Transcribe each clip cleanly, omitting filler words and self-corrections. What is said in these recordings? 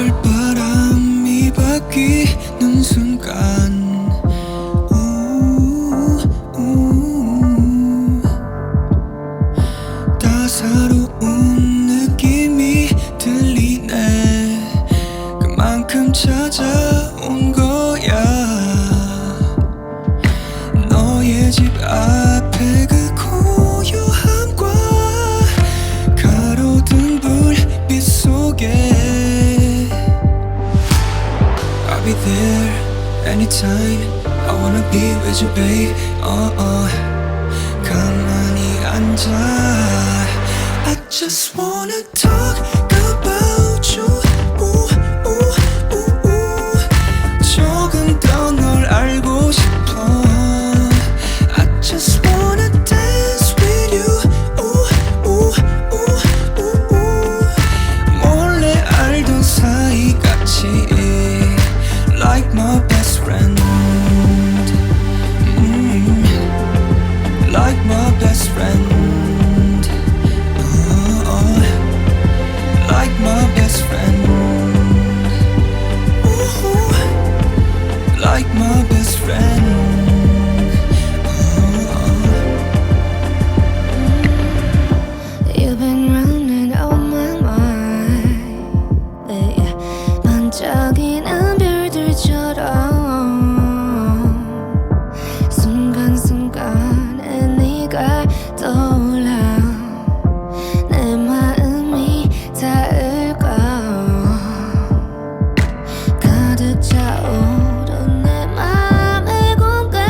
계절바람이 바뀌는 순간 따사로운 느낌이 들리네. 그만큼 찾아온 거야. 너의 집 앞에 그 고요함과 가로등 불빛 속에 I'll be there anytime. I wanna be with you, babe. 가만히 앉아. I just wanna talk about you. 조금 더 널 알고 싶어. I just wanna dance with you. 몰래 알던 사이 같이 like my best friend. Like my best friend. Like my best friend. Like my best friend. You've been running on my mind. Yeah. 반짝이는 별들처럼 순간순간에 네가 떠올라. 내 마음이 닿을까. 가득 차오른 내 맘의 공간.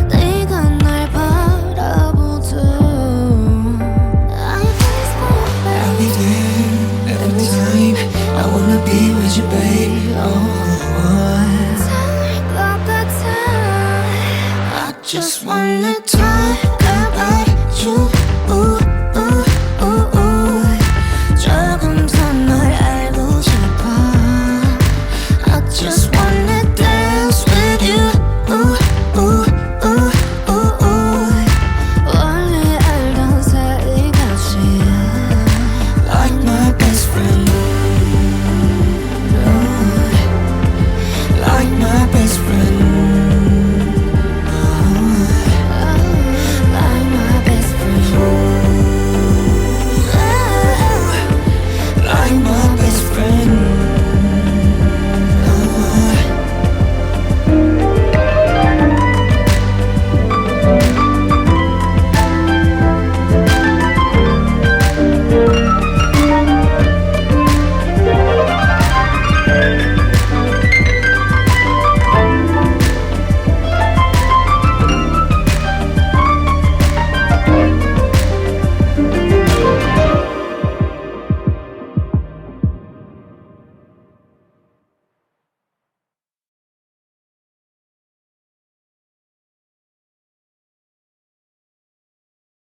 네가 날 바라보듯 I'll be there every time. I wanna be with you, babe. 닿을 것 같아. I just wanna talk